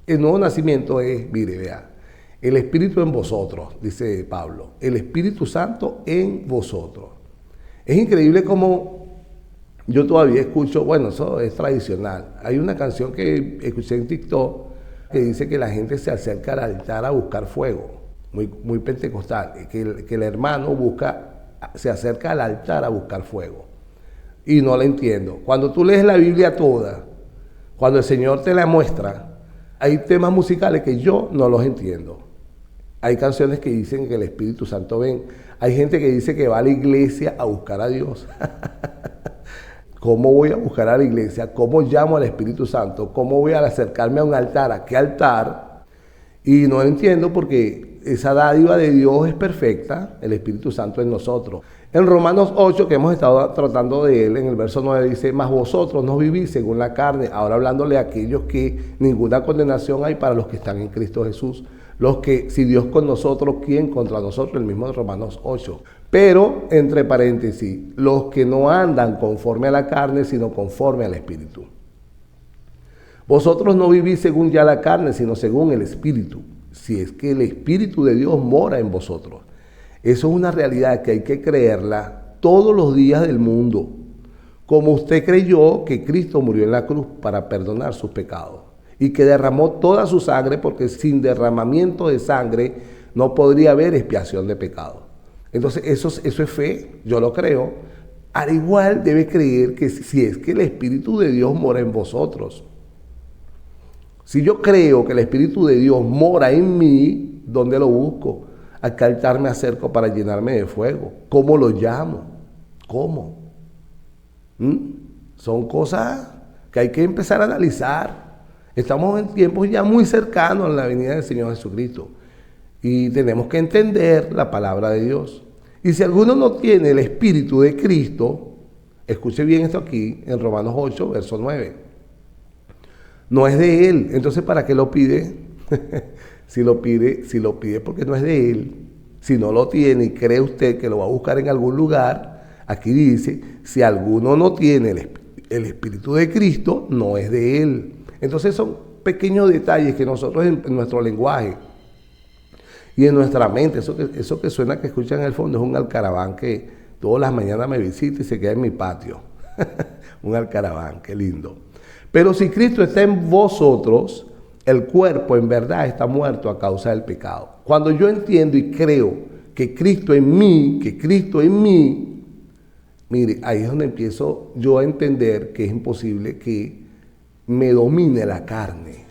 El nuevo nacimiento es, mire, vea, el Espíritu en vosotros, dice Pablo, el Espíritu Santo en vosotros. Es increíble cómo yo todavía escucho, bueno, eso es tradicional. Hay una canción que escuché en TikTok que dice que la gente se acerca al altar a buscar fuego, muy pentecostal, que el hermano se acerca al altar a buscar fuego. Y no la entiendo. Cuando tú lees la Biblia toda, cuando el Señor te la muestra, hay temas musicales que yo no los entiendo. Hay canciones que dicen que el Espíritu Santo ven. Hay gente que dice que va a la iglesia a buscar a Dios. ¿Cómo voy a buscar a la iglesia? ¿Cómo llamo al Espíritu Santo? ¿Cómo voy a acercarme a un altar? ¿A qué altar? Y no entiendo porque esa dádiva de Dios es perfecta, el Espíritu Santo en nosotros. En Romanos 8, que hemos estado tratando de él, en el verso 9 dice, mas vosotros no vivís según la carne, ahora hablándole a aquellos que ninguna condenación hay para los que están en Cristo Jesús. Los que, si Dios con nosotros, ¿quién contra nosotros? El mismo de Romanos 8. Pero, entre paréntesis, los que no andan conforme a la carne, sino conforme al Espíritu. Vosotros no vivís según ya la carne, sino según el Espíritu. Si es que el Espíritu de Dios mora en vosotros. Eso es una realidad que hay que creerla todos los días del mundo. Como usted creyó que Cristo murió en la cruz para perdonar sus pecados y que derramó toda su sangre, porque sin derramamiento de sangre no podría haber expiación de pecado. Entonces eso es fe, yo lo creo. Al igual debe creer que si es que el Espíritu de Dios mora en vosotros. Si yo creo que el Espíritu de Dios mora en mí, ¿dónde lo busco? ¿A qué altar me acerco para llenarme de fuego? ¿Cómo lo llamo? ¿Cómo? Son cosas que hay que empezar a analizar. Estamos en tiempos ya muy cercanos a la venida del Señor Jesucristo y tenemos que entender la palabra de Dios. Y si alguno no tiene el Espíritu de Cristo, escuche bien esto aquí en Romanos 8, verso 9. No es de él. Entonces, ¿para qué lo pide? Si lo pide porque no es de él. Si no lo tiene y cree usted que lo va a buscar en algún lugar, aquí dice, si alguno no tiene el Espíritu de Cristo, no es de él. Entonces son pequeños detalles que nosotros en nuestro lenguaje y en nuestra mente, eso que suena que escuchan en el fondo es un alcaraván que todas las mañanas me visita y se queda en mi patio. Un alcaraván, qué lindo. Pero si Cristo está en vosotros, el cuerpo en verdad está muerto a causa del pecado. Cuando yo entiendo y creo que Cristo en mí, mire, ahí es donde empiezo yo a entender que es imposible que me domine la carne.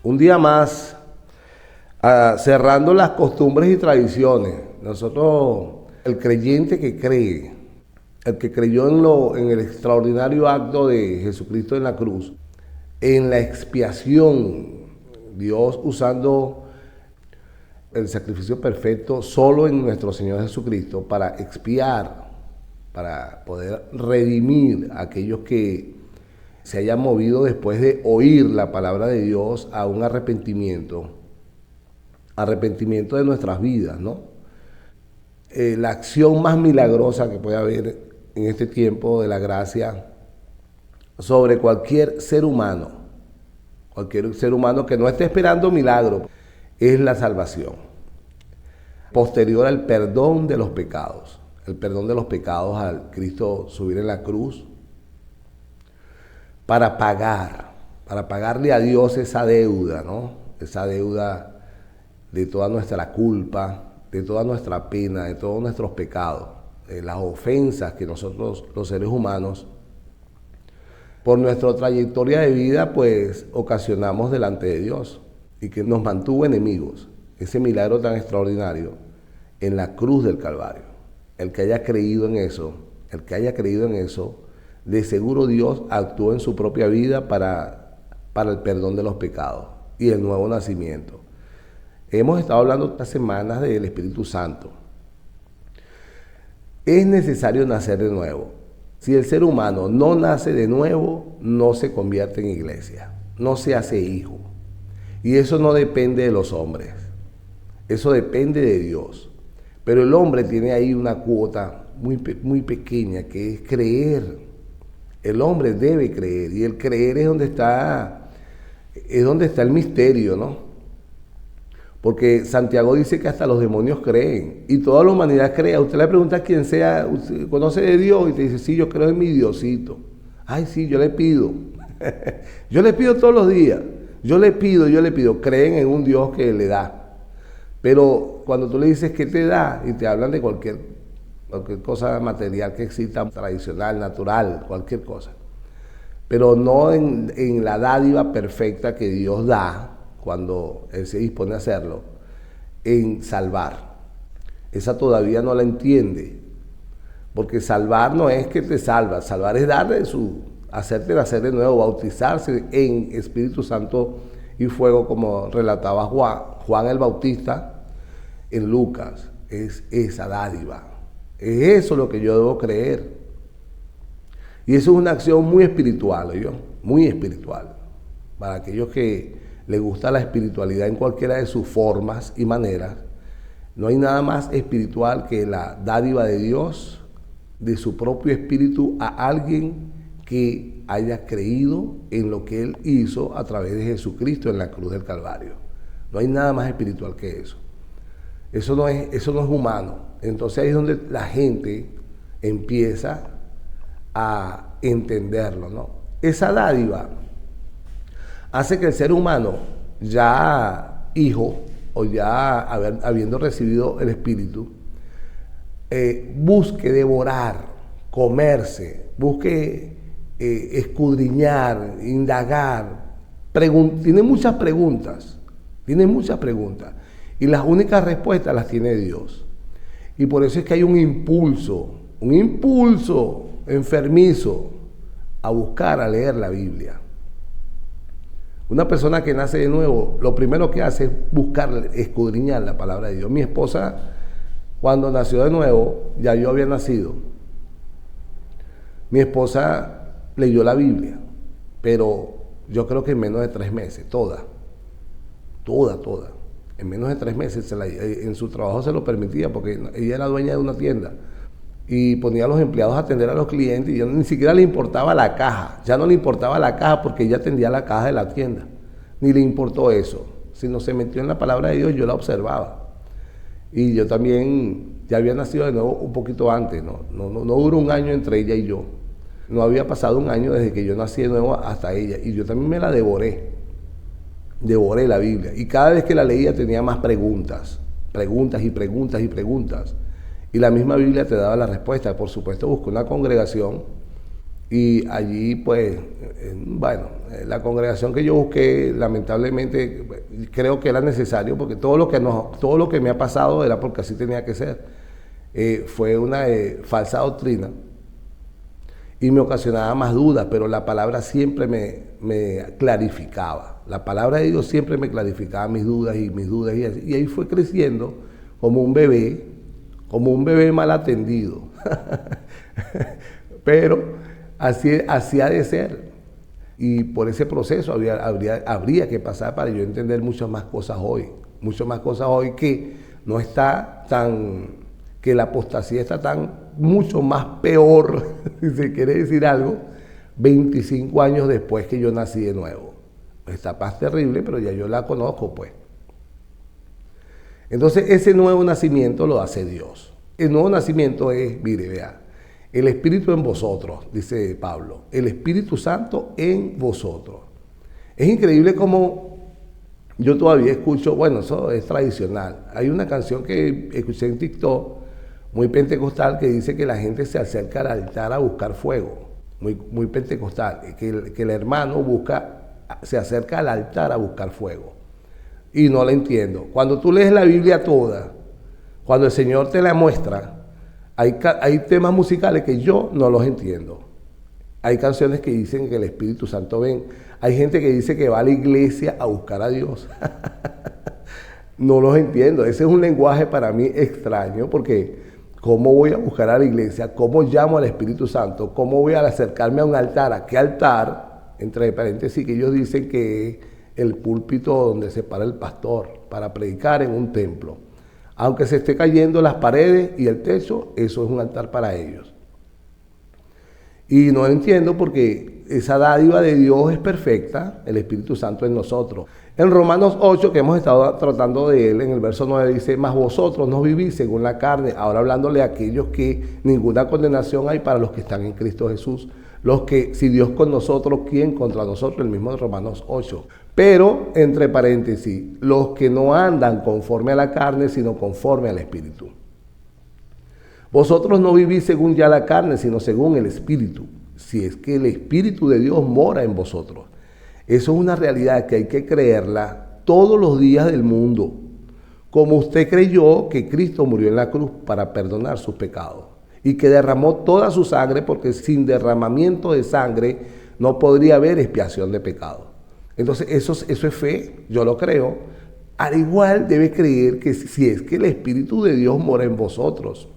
Un día más, cerrando las costumbres y tradiciones. Nosotros, el creyente que cree, el que creyó en el extraordinario acto de Jesucristo en la cruz, en la expiación, Dios usando el sacrificio perfecto solo en nuestro Señor Jesucristo para expiar, para poder redimir a aquellos que se hayan movido después de oír la palabra de Dios a un arrepentimiento de nuestras vidas, ¿no? La acción más milagrosa que puede haber en este tiempo de la gracia sobre cualquier ser humano que no esté esperando milagro, es la salvación. Posterior al perdón de los pecados, al Cristo subir en la cruz, para pagarle a Dios esa deuda, ¿no? Esa deuda de toda nuestra culpa, de toda nuestra pena, de todos nuestros pecados, de las ofensas que nosotros, los seres humanos, por nuestra trayectoria de vida, pues ocasionamos delante de Dios y que nos mantuvo enemigos. Ese milagro tan extraordinario en la cruz del Calvario. El que haya creído en eso, de seguro Dios actuó en su propia vida para el perdón de los pecados y el nuevo nacimiento. Hemos estado hablando estas semanas del Espíritu Santo. Es necesario nacer de nuevo. Si el ser humano no nace de nuevo, no se convierte en iglesia, no se hace hijo. Y eso no depende de los hombres, eso depende de Dios. Pero el hombre tiene ahí una cuota muy pequeña, que es creer. El hombre debe creer, y el creer es donde está el misterio, ¿no? Porque Santiago dice que hasta los demonios creen y toda la humanidad cree. Usted le pregunta a quien sea, ¿usted conoce de Dios? Y te dice, sí, yo creo en mi Diosito. Ay, sí, yo le pido. Yo le pido todos los días. Yo le pido. Creen en un Dios que le da. Pero cuando tú le dices que te da y te hablan de cualquier cosa material que exista, tradicional, natural, cualquier cosa. Pero no en la dádiva perfecta que Dios da cuando Él se dispone a hacerlo, en salvar. Esa todavía no la entiende, porque salvar no es que te salva, salvar es darle hacerte nacer de nuevo, bautizarse en Espíritu Santo y fuego, como relataba Juan el Bautista en Lucas. Es esa dádiva, es eso lo que yo debo creer. Y eso es una acción muy espiritual, muy espiritual, para aquellos que le gusta la espiritualidad en cualquiera de sus formas y maneras. No hay nada más espiritual que la dádiva de Dios, de su propio espíritu, a alguien que haya creído en lo que Él hizo a través de Jesucristo en la cruz del Calvario. No hay nada más espiritual que eso. Eso no es humano. Entonces ahí es donde la gente empieza a entenderlo, ¿no? Esa dádiva hace que el ser humano, ya hijo o ya habiendo recibido el Espíritu, busque devorar, comerse, busque escudriñar, indagar, tiene muchas preguntas, y las únicas respuestas las tiene Dios. Y por eso es que hay un impulso enfermizo a buscar, a leer la Biblia. Una persona que nace de nuevo, lo primero que hace es buscar, escudriñar la palabra de Dios. Mi esposa, cuando nació de nuevo, ya yo había nacido. Mi esposa leyó la Biblia, pero yo creo que en menos de 3 meses, toda. En menos de 3 meses, en su trabajo se lo permitía, porque ella era dueña de una tienda. Y ponía a los empleados a atender a los clientes, y ya ni siquiera le importaba la caja. Ya no le importaba la caja porque ella atendía la caja de la tienda. Ni le importó eso. Sino se metió en la palabra de Dios, yo la observaba. Y yo también ya había nacido de nuevo un poquito antes, no duró un año entre ella y yo. No había pasado un año desde que yo nací de nuevo hasta ella. Y yo también me la devoré. Devoré la Biblia. Y cada vez que la leía tenía más preguntas. Preguntas. Y la misma Biblia te daba la respuesta. Por supuesto, busqué una congregación y allí, pues, la congregación que yo busqué, lamentablemente, creo que era necesario, porque todo lo que me ha pasado era porque así tenía que ser. Fue una falsa doctrina y me ocasionaba más dudas, pero la palabra siempre me clarificaba. La palabra de Dios siempre me clarificaba mis dudas, y ahí fue creciendo como un bebé mal atendido. Pero así ha de ser. Y por ese proceso habría que pasar para yo entender muchas más cosas hoy. Que no está que la apostasía está mucho más peor, si se quiere decir algo, 25 años después que yo nací de nuevo. Esta paz terrible, pero ya yo la conozco, pues. Entonces ese nuevo nacimiento lo hace Dios. El nuevo nacimiento es, mire, vea, el Espíritu en vosotros, dice Pablo, el Espíritu Santo en vosotros. Es increíble cómo yo todavía escucho, bueno, eso es tradicional. Hay una canción que escuché en TikTok, muy pentecostal, que dice que la gente se acerca al altar a buscar fuego. Muy pentecostal, que el hermano se acerca al altar a buscar fuego. Y no la entiendo. Cuando tú lees la Biblia toda, cuando el Señor te la muestra, hay temas musicales que yo no los entiendo. Hay canciones que dicen que el Espíritu Santo ven. Hay gente que dice que va a la iglesia a buscar a Dios. No los entiendo. Ese es un lenguaje para mí extraño, porque ¿cómo voy a buscar a la iglesia? ¿Cómo llamo al Espíritu Santo? ¿Cómo voy a acercarme a un altar? ¿A qué altar? Entre paréntesis, que ellos dicen que el púlpito donde se para el pastor para predicar en un templo. Aunque se esté cayendo las paredes y el techo, eso es un altar para ellos. Y no entiendo porque esa dádiva de Dios es perfecta, el Espíritu Santo en nosotros. En Romanos 8, que hemos estado tratando de él, en el verso 9 dice, mas vosotros no vivís según la carne, ahora hablándole a aquellos que ninguna condenación hay para los que están en Cristo Jesús. Los que, si Dios con nosotros, ¿quién contra nosotros? El mismo de Romanos 8. Pero, entre paréntesis, los que no andan conforme a la carne, sino conforme al Espíritu. Vosotros no vivís según ya la carne, sino según el Espíritu, si es que el Espíritu de Dios mora en vosotros. Eso es una realidad que hay que creerla todos los días del mundo. Como usted creyó que Cristo murió en la cruz para perdonar sus pecados y que derramó toda su sangre, porque sin derramamiento de sangre no podría haber expiación de pecado. Entonces eso es fe, yo lo creo. Al igual debe creer que si es que el Espíritu de Dios mora en vosotros.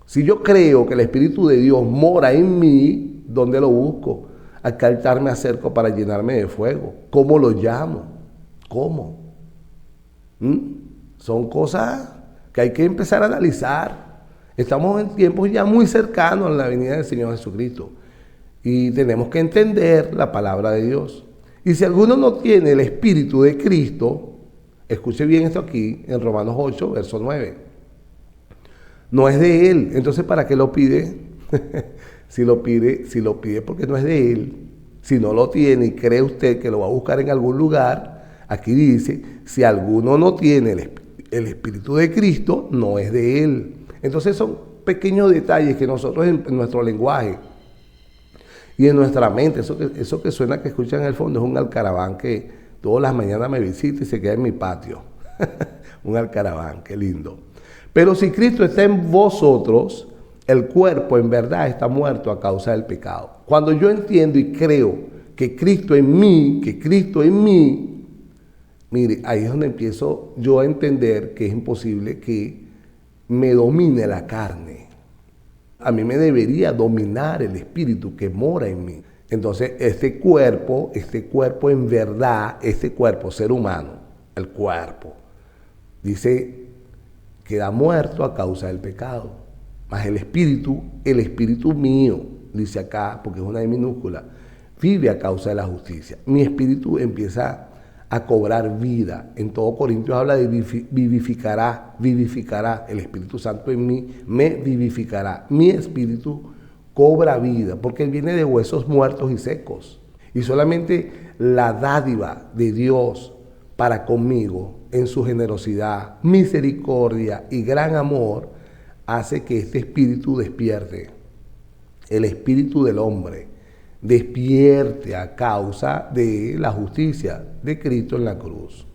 Si yo creo que el Espíritu de Dios mora en mí, ¿dónde lo busco? ¿A qué altar me acerco para llenarme de fuego? ¿Cómo lo llamo? ¿Cómo? Son cosas que hay que empezar a analizar. Estamos en tiempos ya muy cercanos a la venida del Señor Jesucristo. Y tenemos que entender la palabra de Dios. Y si alguno no tiene el Espíritu de Cristo, escuche bien esto aquí, en Romanos 8, verso 9. No es de él. Entonces, ¿para qué lo pide? Si lo pide porque no es de él. Si no lo tiene y cree usted que lo va a buscar en algún lugar, aquí dice, si alguno no tiene el Espíritu de Cristo, no es de él. Entonces son pequeños detalles que nosotros en nuestro lenguaje y en nuestra mente, eso que suena, que escuchan en el fondo, es un alcaraván que todas las mañanas me visita y se queda en mi patio. Un alcaraván, qué lindo. Pero si Cristo está en vosotros, el cuerpo en verdad está muerto a causa del pecado. Cuando yo entiendo y creo que Cristo en mí, mire, ahí es donde empiezo yo a entender que es imposible que me domine la carne. A mí me debería dominar el Espíritu que mora en mí. Entonces, este cuerpo en verdad, este cuerpo, ser humano, el cuerpo, dice, queda muerto a causa del pecado. Mas el espíritu mío, dice acá, porque es una I minúscula, vive a causa de la justicia. Mi espíritu empieza a cobrar vida. En todo Corintios habla de vivificará, el Espíritu Santo en mí me vivificará. Mi espíritu cobra vida, porque él viene de huesos muertos y secos. Y solamente la dádiva de Dios para conmigo, en su generosidad, misericordia y gran amor, hace que este espíritu despierte. El espíritu del hombre despierte a causa de la justicia de Cristo en la cruz.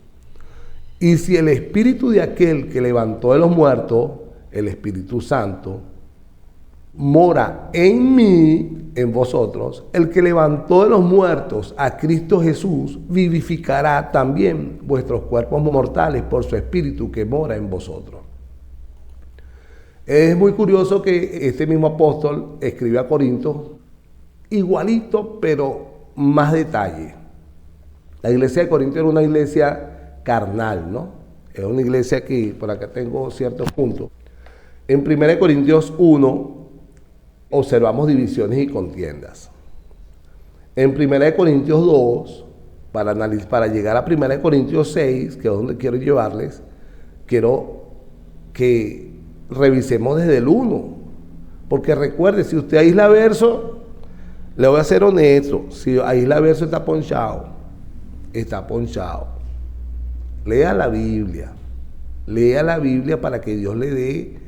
Y si el espíritu de aquel que levantó de los muertos, el Espíritu Santo, mora en mí, en vosotros, el que levantó de los muertos a Cristo Jesús, vivificará también vuestros cuerpos mortales por su espíritu que mora en vosotros. Es muy curioso que este mismo apóstol escribe a Corinto igualito, pero más detalle. La iglesia de Corinto era una iglesia carnal, ¿no? Es una iglesia que, por acá tengo ciertos puntos. En 1 Corintios 1 observamos divisiones y contiendas. En 1 Corintios 2, para llegar a 1 Corintios 6, que es donde quiero llevarles, quiero que revisemos desde el 1, porque recuerde, si usted aísla verso, le voy a ser honesto, si aísla verso está ponchado. Lea la Biblia para que Dios le dé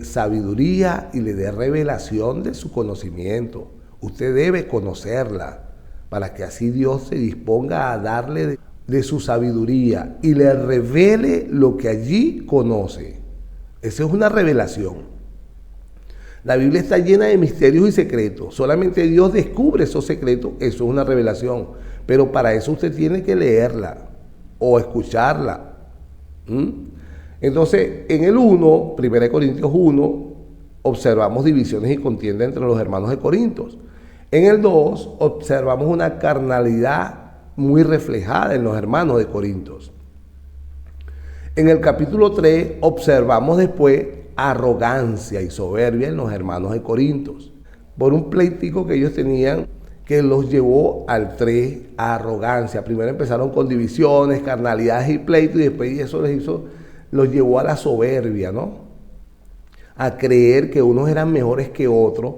sabiduría y le dé revelación de su conocimiento. Usted debe conocerla para que así Dios se disponga a darle de su sabiduría y le revele lo que allí conoce. Esa es una revelación. La Biblia está llena de misterios y secretos. Solamente Dios descubre esos secretos. Eso es una revelación. Pero para eso usted tiene que leerla o escucharla. Entonces, en el 1, 1 Corintios 1, observamos divisiones y contiendas entre los hermanos de Corintios. En el 2, observamos una carnalidad muy reflejada en los hermanos de Corintios. En el capítulo 3 observamos después arrogancia y soberbia en los hermanos de Corintios, por un pleitico que ellos tenían que los llevó al 3 a arrogancia. Primero empezaron con divisiones, carnalidades y pleitos, y después eso los llevó a la soberbia, ¿no? A creer que unos eran mejores que otros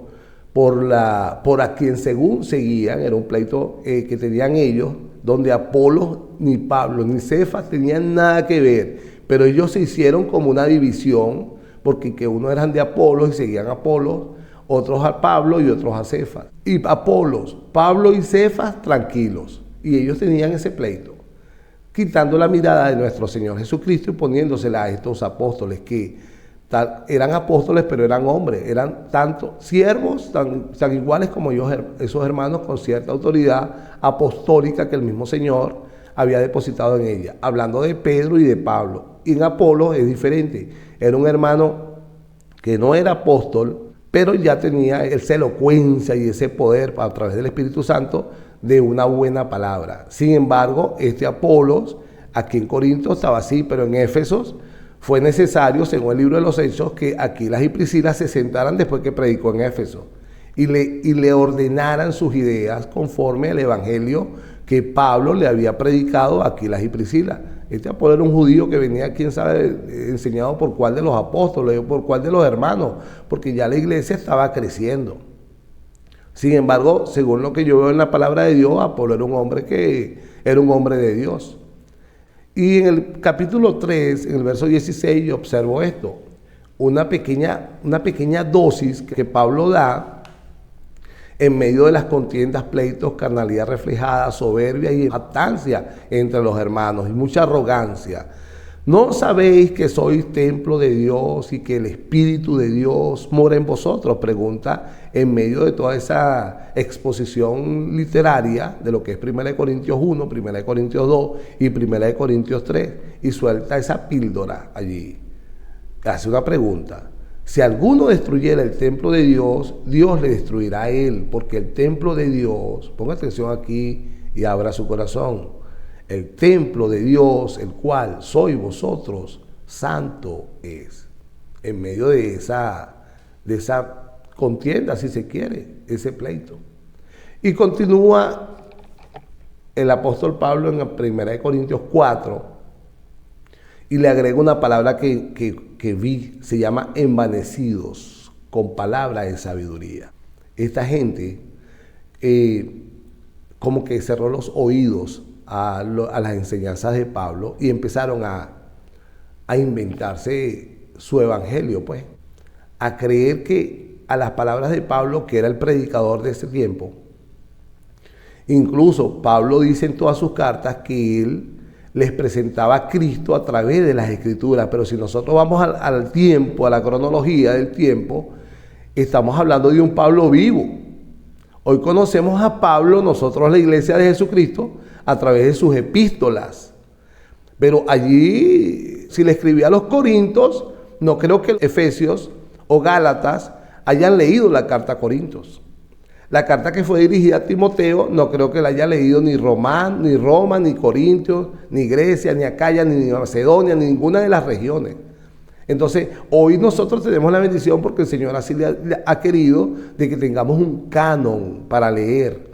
por a quien según seguían. Era un pleito que tenían ellos, donde Apolos, ni Pablo, ni Cefas tenían nada que ver, pero ellos se hicieron como una división, porque que unos eran de Apolos y seguían a Apolos, otros a Pablo y otros a Cefas. Y Apolos, Pablo y Cefas tranquilos, y ellos tenían ese pleito, quitando la mirada de nuestro Señor Jesucristo y poniéndosela a estos apóstoles que eran apóstoles, pero eran hombres, eran tanto siervos, tan iguales como ellos, esos hermanos, con cierta autoridad apostólica que el mismo Señor había depositado en ella. Hablando de Pedro y de Pablo. Y en Apolo es diferente. Era un hermano que no era apóstol, pero ya tenía esa elocuencia y ese poder a través del Espíritu Santo de una buena palabra. Sin embargo, este Apolos, aquí en Corinto estaba así, pero en Éfesos fue necesario, según el libro de los Hechos, que Aquilas y Priscila se sentaran después que predicó en Éfeso y le ordenaran sus ideas conforme al evangelio que Pablo le había predicado a Aquilas y Priscila. Este Apolo era un judío que venía, quién sabe, enseñado por cuál de los apóstoles o por cuál de los hermanos, porque ya la iglesia estaba creciendo. Sin embargo, según lo que yo veo en la palabra de Dios, Apolo era un hombre de Dios. Y en el capítulo 3, en el verso 16, yo observo esto, una pequeña dosis que Pablo da en medio de las contiendas, pleitos, carnalidad reflejada, soberbia y jactancia entre los hermanos y mucha arrogancia. ¿No sabéis que sois templo de Dios y que el Espíritu de Dios mora en vosotros? Pregunta en medio de toda esa exposición literaria de lo que es 1 Corintios 1, 1 Corintios 2 y 1 Corintios 3, y suelta esa píldora allí. Hace una pregunta. Si alguno destruyera el templo de Dios, Dios le destruirá a él, porque el templo de Dios, ponga atención aquí y abra su corazón, el templo de Dios, el cual sois vosotros, santo es. En medio de esa contienda, si se quiere, ese pleito. Y continúa el apóstol Pablo en 1 Corintios 4, y le agrega una palabra que vi, se llama envanecidos, con palabra de sabiduría. Esta gente como que cerró los oídos a las enseñanzas de Pablo y empezaron a inventarse su evangelio, pues, a creer que a las palabras de Pablo, que era el predicador de ese tiempo. Incluso Pablo dice en todas sus cartas que él les presentaba a Cristo a través de las Escrituras, pero si nosotros vamos al tiempo, a la cronología del tiempo, estamos hablando de un Pablo vivo. Hoy conocemos a Pablo, nosotros la iglesia de Jesucristo, a través de sus epístolas. Pero allí, si le escribía a los Corintios, no creo que Efesios o Gálatas hayan leído la carta a Corintios. La carta que fue dirigida a Timoteo, no creo que la haya leído ni Roma, ni Corintios, ni Grecia, ni Acaya, ni Macedonia, ni ninguna de las regiones. Entonces, hoy nosotros tenemos la bendición porque el Señor así le ha querido de que tengamos un canon para leer,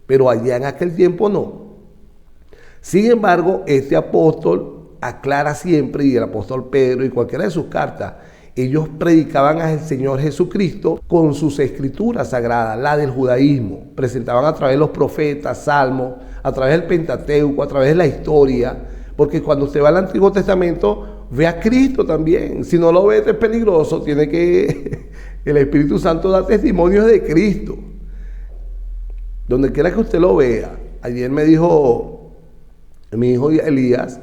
pero allá en aquel tiempo no. Sin embargo, este apóstol aclara siempre, y el apóstol Pedro y cualquiera de sus cartas, ellos predicaban al Señor Jesucristo con sus escrituras sagradas, la del judaísmo. Presentaban a través de los profetas, salmos, a través del Pentateuco, a través de la historia. Porque cuando usted va al Antiguo Testamento, ve a Cristo también. Si no lo ve, es peligroso. Tiene que el Espíritu Santo da testimonios de Cristo. Donde quiera que usted lo vea. Ayer me dijo mi hijo Elías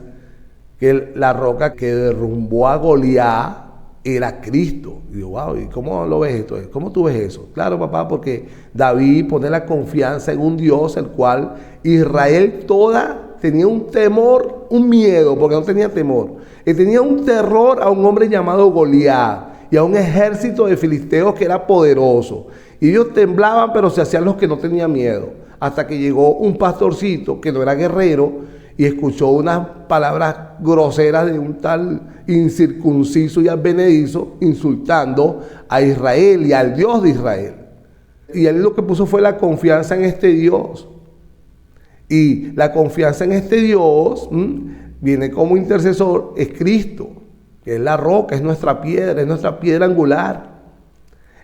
que la roca que derrumbó a Goliat era Cristo. Y digo, wow, ¿y cómo lo ves esto? ¿Cómo tú ves eso? Claro, papá, porque David pone la confianza en un Dios, el cual Israel toda tenía un temor, un miedo, porque no tenía temor. Y tenía un terror a un hombre llamado Goliat y a un ejército de filisteos que era poderoso. Y ellos temblaban, pero se hacían los que no tenían miedo. hasta que llegó un pastorcito que no era guerrero y escuchó unas palabras groseras de un tal incircunciso y advenedizo insultando a Israel y al Dios de Israel. Y él lo que puso fue la confianza en este Dios. Y la confianza en este Dios viene como intercesor, es Cristo, que es la roca, es nuestra piedra angular.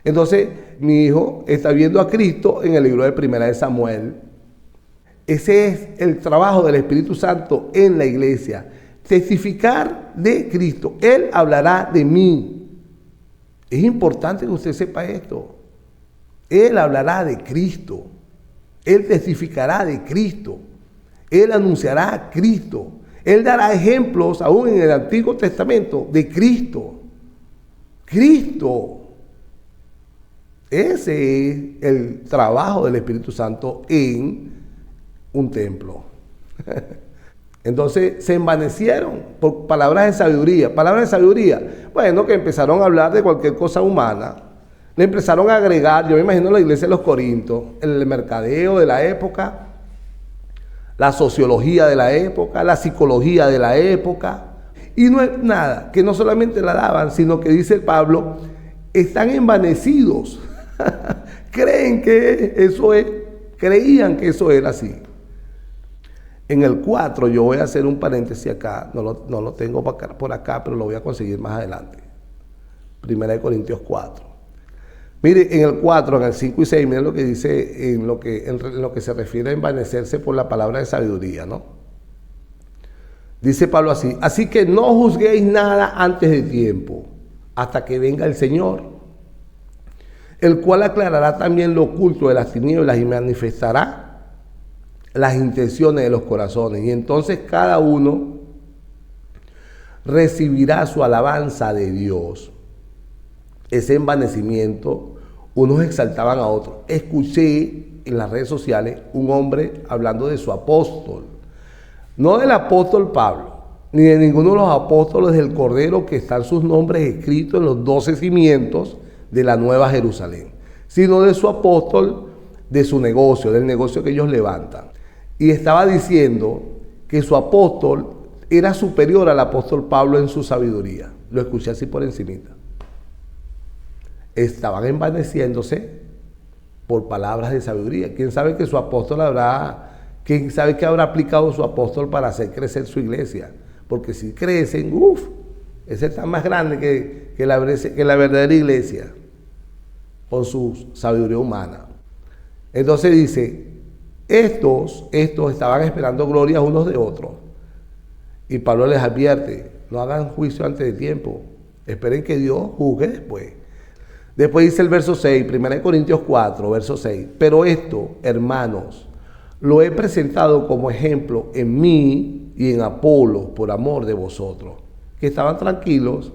Entonces, mi hijo está viendo a Cristo en el libro de Primera de Samuel. Ese es el trabajo del Espíritu Santo en la iglesia. Testificar de Cristo. Él hablará de mí. Es importante que usted sepa esto. Él hablará de Cristo. Él testificará de Cristo. Él anunciará a Cristo. Él dará ejemplos, aún en el Antiguo Testamento, de Cristo. Cristo. Ese es el trabajo del Espíritu Santo en un templo. Entonces se envanecieron por palabras de sabiduría. Palabras de sabiduría. Bueno, que empezaron a hablar de cualquier cosa humana. Le empezaron a agregar, yo me imagino la iglesia de los Corintios, el mercadeo de la época, la sociología de la época, la psicología de la época. Y no es nada, que no solamente la daban, sino que dice Pablo, están envanecidos. Creían que eso era así. En el 4, yo voy a hacer un paréntesis acá, no lo tengo por acá, pero lo voy a conseguir más adelante. Primera de Corintios 4. Mire, en el 4, en el 5 y 6, miren lo que dice en lo que se refiere a envanecerse por la palabra de sabiduría, ¿no? Dice Pablo así, así que no juzguéis nada antes de tiempo, hasta que venga el Señor, el cual aclarará también lo oculto de las tinieblas y manifestará las intenciones de los corazones. Y entonces cada uno recibirá su alabanza de Dios. Ese envanecimiento, unos exaltaban a otros. Escuché en las redes sociales un hombre hablando de su apóstol. No del apóstol Pablo, ni de ninguno de los apóstoles del Cordero que están sus nombres escritos en los 12 cimientos de la Nueva Jerusalén, sino de su apóstol, de su negocio, del negocio que ellos levantan. Y estaba diciendo que su apóstol era superior al apóstol Pablo en su sabiduría. Lo escuché así por encimita. Estaban envaneciéndose por palabras de sabiduría. ¿Quién sabe que su apóstol quién sabe que habrá aplicado su apóstol para hacer crecer su iglesia? Porque si crecen, ese está más grande que la verdadera iglesia, con su sabiduría humana. Entonces dice, estos estaban esperando glorias unos de otros. Y Pablo les advierte, no hagan juicio antes de tiempo, esperen que Dios juzgue después. Después dice el verso 6, 1 Corintios 4, verso 6, pero esto, hermanos, lo he presentado como ejemplo en mí y en Apolo, por amor de vosotros, que estaban tranquilos,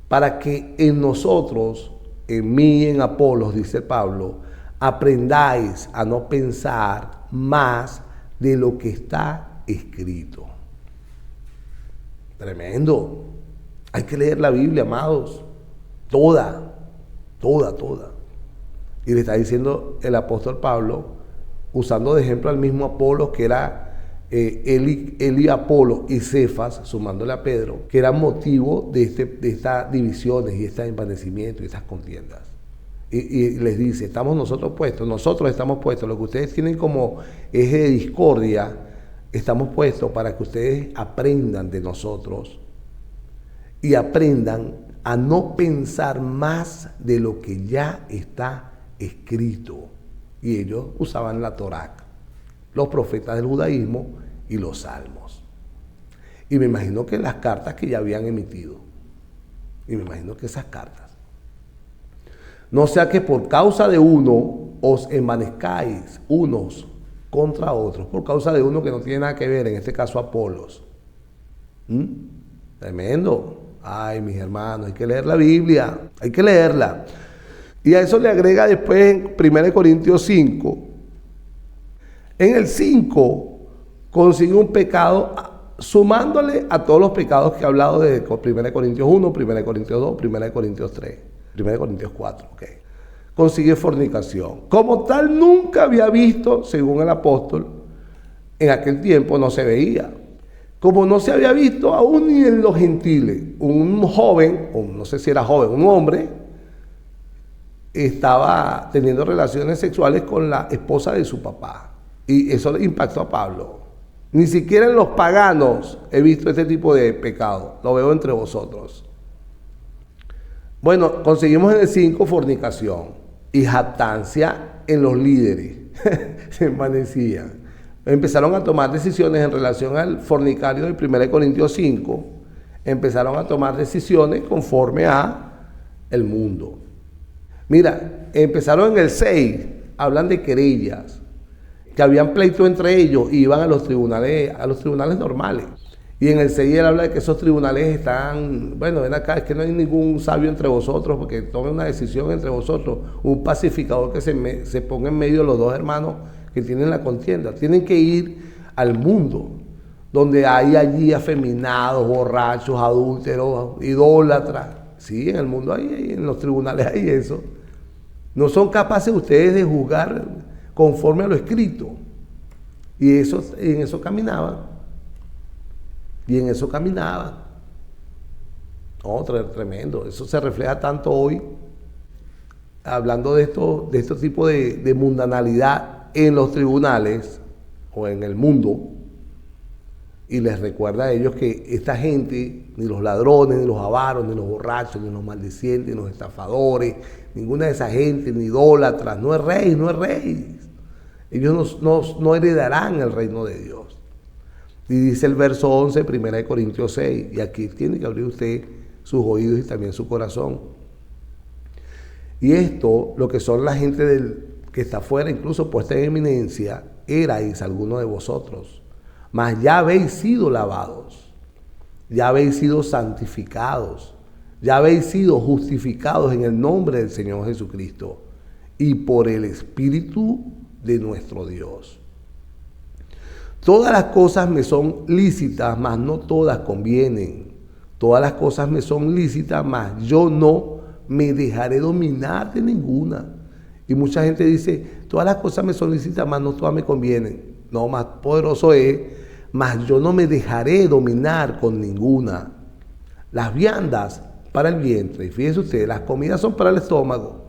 para que en nosotros, en mí y en Apolos, dice Pablo, aprendáis a no pensar más de lo que está escrito. Tremendo. Hay que leer la Biblia, amados. Toda. Y le está diciendo el apóstol Pablo, usando de ejemplo al mismo Apolos, que era Eli, Apolo y Cefas, sumándole a Pedro, que eran motivo de estas divisiones y estos envanecimientos y estas contiendas. Y les dice, nosotros estamos puestos, lo que ustedes tienen como eje de discordia, estamos puestos para que ustedes aprendan de nosotros y aprendan a no pensar más de lo que ya está escrito. Y ellos usaban la Torá, los profetas del judaísmo y los salmos. Y me imagino que las cartas que ya habían emitido. Y me imagino que esas cartas. No sea que por causa de uno os envanezcáis unos contra otros, por causa de uno que no tiene nada que ver, en este caso Apolos. Tremendo. Ay, mis hermanos, hay que leer la Biblia, hay que leerla. Y a eso le agrega después en 1 Corintios 5. En el 5 consigue un pecado, sumándole a todos los pecados que he hablado de 1 Corintios 1, 1 Corintios 2, 1 Corintios 3, 1 Corintios 4. Okay. consigue fornicación. Como tal, nunca había visto, según el apóstol, en aquel tiempo no se veía. Como no se había visto aún ni en los gentiles, un joven, o no sé si era joven, un hombre, estaba teniendo relaciones sexuales con la esposa de su papá. Y eso le impactó a Pablo. Ni siquiera en los paganos he visto este tipo de pecado. Lo veo entre vosotros. Bueno, conseguimos en el 5 fornicación y jactancia en los líderes. Se envanecían. Empezaron a tomar decisiones en relación al fornicario de 1 Corintios 5. Empezaron a tomar decisiones conforme a el mundo. Mira, empezaron en el 6, hablan de querellas, que habían pleito entre ellos y iban a los tribunales normales. Y en el 6 él habla de que esos tribunales están, bueno, ven acá, es que no hay ningún sabio entre vosotros, porque tomen una decisión entre vosotros, un pacificador que se ponga en medio de los dos hermanos que tienen la contienda. Tienen que ir al mundo, donde hay allí afeminados, borrachos, adúlteros, idólatras. Sí, en el mundo hay, en los tribunales hay eso. No son capaces ustedes de juzgar conforme a lo escrito. Y en eso caminaban. No, tremendo. Eso se refleja tanto hoy, hablando de estos tipos de mundanalidad en los tribunales o en el mundo. Y les recuerda a ellos que esta gente, ni los ladrones, ni los avaros, ni los borrachos, ni los maldicientes, ni los estafadores, ninguna de esa gente, ni idólatras, no es rey. Ellos no heredarán el reino de Dios. Y dice el verso 11, 1 Corintios 6, y aquí tiene que abrir usted sus oídos y también su corazón. Y esto, lo que son la gente que está afuera, incluso puesta en eminencia, erais alguno de vosotros. Mas ya habéis sido lavados, ya habéis sido santificados, ya habéis sido justificados en el nombre del Señor Jesucristo y por el Espíritu de nuestro Dios. Todas las cosas me son lícitas, mas no todas convienen. Todas las cosas me son lícitas, mas yo no me dejaré dominar de ninguna. Y mucha gente dice, todas las cosas me son lícitas, mas no todas me convienen. No, más poderoso es, mas yo no me dejaré dominar con ninguna. Las viandas para el vientre, y fíjense ustedes, las comidas son para el estómago.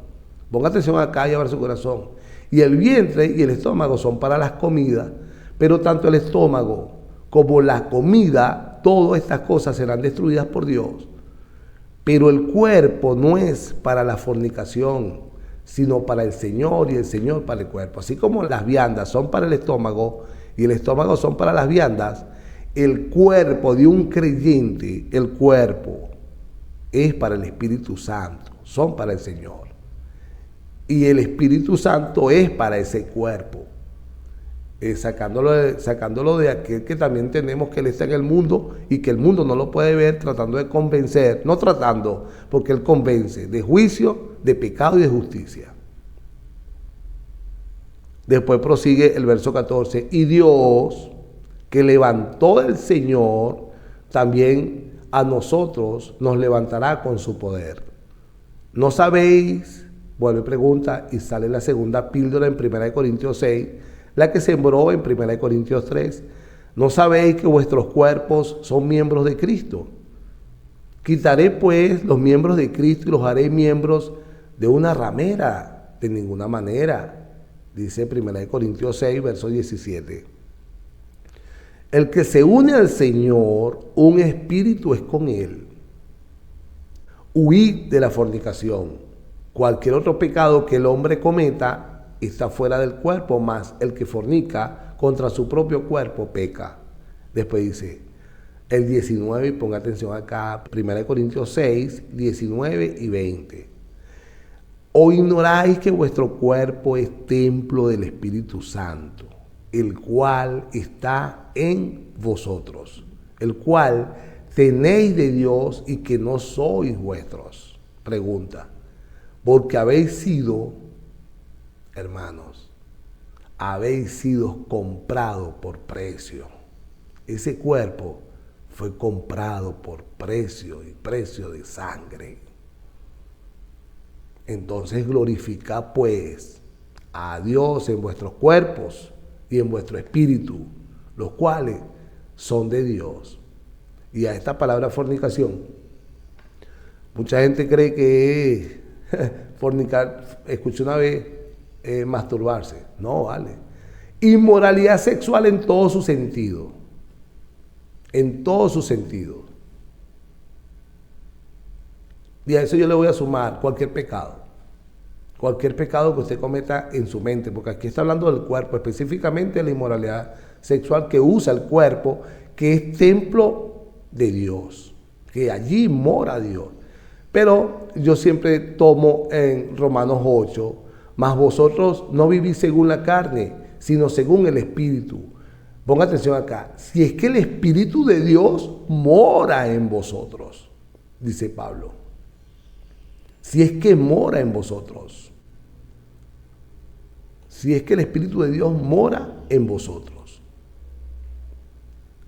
Ponga atención acá y abra su corazón. Y el vientre y el estómago son para las comidas, pero tanto el estómago como la comida, todas estas cosas serán destruidas por Dios. Pero el cuerpo no es para la fornicación, sino para el Señor y el Señor para el cuerpo. Así como las viandas son para el estómago y el estómago son para las viandas, el cuerpo de un creyente, el cuerpo es para el Espíritu Santo, son para el Señor. Y el Espíritu Santo es para ese cuerpo. Sacándolo de aquel que también tenemos que Él está en el mundo y que el mundo no lo puede ver, tratando de convencer, no tratando, porque Él convence de juicio, de pecado y de justicia. Después prosigue el verso 14, y Dios, que levantó el Señor, también a nosotros nos levantará con su poder. ¿No sabéis? Vuelve y pregunta, y sale la segunda píldora en 1 Corintios 6, la que sembró en 1 Corintios 3. ¿No sabéis que vuestros cuerpos son miembros de Cristo? Quitaré pues los miembros de Cristo y los haré miembros de una ramera, de ninguna manera. Dice 1 Corintios 6, verso 17. El que se une al Señor, un espíritu es con Él. Huid de la fornicación. Cualquier otro pecado que el hombre cometa está fuera del cuerpo, mas el que fornica contra su propio cuerpo peca. Después dice el 19, y ponga atención acá, 1 Corintios 6, 19 y 20. ¿O ignoráis que vuestro cuerpo es templo del Espíritu Santo, el cual está en vosotros, el cual tenéis de Dios y que no sois vuestros? Pregunta. Porque habéis sido, hermanos, habéis sido comprado por precio. Ese cuerpo fue comprado por precio y precio de sangre. Entonces glorifica pues a Dios en vuestros cuerpos y en vuestro espíritu, los cuales son de Dios. Y a esta palabra fornicación, mucha gente cree que fornicar, escuché una vez, masturbarse. No, vale. Inmoralidad sexual en todo su sentido. En todo su sentido. Y a eso yo le voy a sumar cualquier pecado. Cualquier pecado que usted cometa en su mente, porque aquí está hablando del cuerpo, específicamente la inmoralidad sexual que usa el cuerpo, que es templo de Dios, que allí mora Dios. Pero yo siempre tomo en Romanos 8, mas vosotros no vivís según la carne, sino según el Espíritu. Ponga atención acá, si es que el Espíritu de Dios mora en vosotros, dice Pablo. Si es que mora en vosotros. Si es que el Espíritu de Dios mora en vosotros.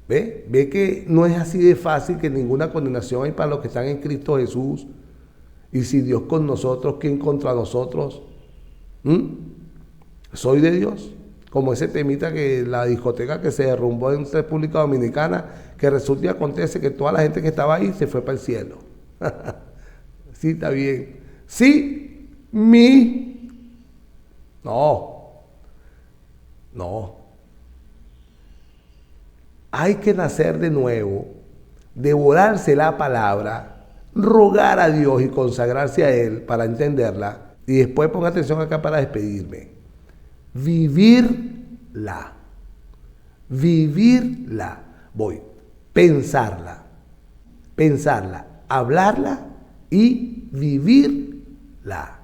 ¿Ve? Ve que no es así de fácil, que ninguna condenación hay para los que están en Cristo Jesús. Y si Dios con nosotros, ¿quién contra nosotros? Soy de Dios. Como ese temita que la discoteca que se derrumbó en República Dominicana, que resulta y acontece que toda la gente que estaba ahí se fue para el cielo. Sí, está bien. Sí, no. Hay que nacer de nuevo, devorarse la palabra, rogar a Dios y consagrarse a Él para entenderla. Y después ponga atención acá para despedirme. Vivirla. Pensarla, hablarla y vivirla.